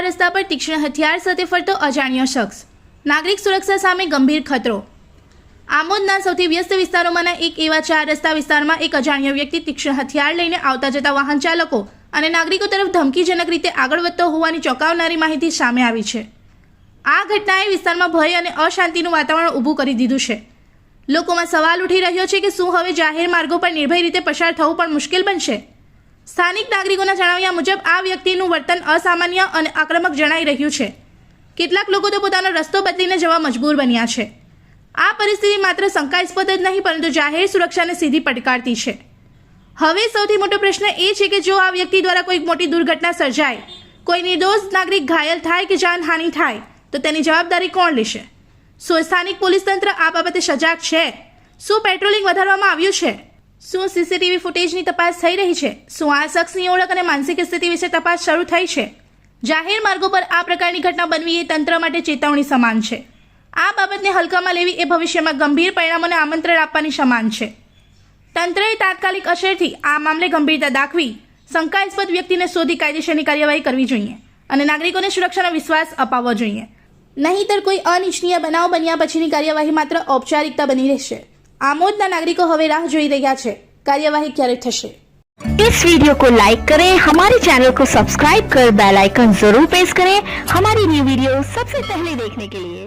ચાર રસ્તા પર તીક્ષ્ણ હથિયાર સાથે ફરતો અજાણ્યો શખ્સ, નાગરિક સુરક્ષા સામે ગંભીર ખતરો। આમોદના સૌથી વ્યસ્ત વિસ્તારોમાંના એક એવા ચાર રસ્તા વિસ્તારમાં એક અજાણ્યો વ્યક્તિ તીક્ષ્ણ હથિયાર લઈને આવતા જતા વાહન ચાલકો અને નાગરિકો તરફ ધમકીજનક રીતે આગળ વધતો હોવાની ચોંકાવનારી માહિતી સામે આવી છે। આ ઘટનાએ વિસ્તારમાં ભય અને અશાંતિનું વાતાવરણ ઊભું કરી દીધું છે। લોકોમાં સવાલ ઉઠી રહ્યો છે કે શું હવે જાહેર માર્ગો પર નિર્ભય રીતે પસાર થવું પણ મુશ્કેલ બનશે? સ્થાનિક નાગરિકોના જણાવ્યા મુજબ આ વ્યક્તિનું વર્તન અસામાન્ય અને આક્રમક જણાઈ રહ્યું છે। કેટલાક લોકો તો પોતાનો રસ્તો બદલીને જવા મજબૂર બન્યા છે। આ પરિસ્થિતિ માત્ર શંકાસ્પદ જ નહીં પરંતુ જાહેર સુરક્ષાને સીધી પડકારતી છે। હવે સૌથી મોટો પ્રશ્ન એ છે કે જો આ વ્યક્તિ દ્વારા કોઈ મોટી દુર્ઘટના સર્જાય, કોઈ નિર્દોષ નાગરિક ઘાયલ થાય કે જાનહાનિ થાય તો તેની જવાબદારી કોણ લેશે? શું સ્થાનિક પોલીસ તંત્ર આ બાબતે સજાગ છે? શું પેટ્રોલિંગ વધારવામાં આવ્યું છે? શું સીસીટીવી ફૂટેજની તપાસ થઈ રહી છે? શું આ શખ્સની ઓળખ અને માનસિક સ્થિતિ વિશે તપાસ શરૂ થઈ છે? જાહેર માર્ગો પર આ પ્રકારની ઘટના બનવી એ તંત્ર માટે ચેતવણી સમાન છે। આ બાબતને હલકામાં લેવી એ ભવિષ્યમાં ગંભીર પરિણામોને આમંત્રણ આપવાની સમાન છે। તંત્રએ તાત્કાલિક અસરથી આ મામલે ગંભીરતા દાખવી શંકાસ્પદ વ્યક્તિને શોધી કાયદેસરની કાર્યવાહી કરવી જોઈએ અને નાગરિકોને સુરક્ષાનો વિશ્વાસ અપાવવો જોઈએ। નહીંતર કોઈ અનિચ્છનીય બનાવ બન્યા પછીની કાર્યવાહી માત્ર ઔપચારિકતા બની રહેશે। आमोदना नागरिकों हवे राह जोई रह्या छे, कार्यवाही क्यारे थशे। इस वीडियो को लाइक करें, हमारे चैनल को सब्सक्राइब कर बेल आइकन जरूर प्रेस करें हमारी न्यू वीडियो सबसे पहले देखने के लिए।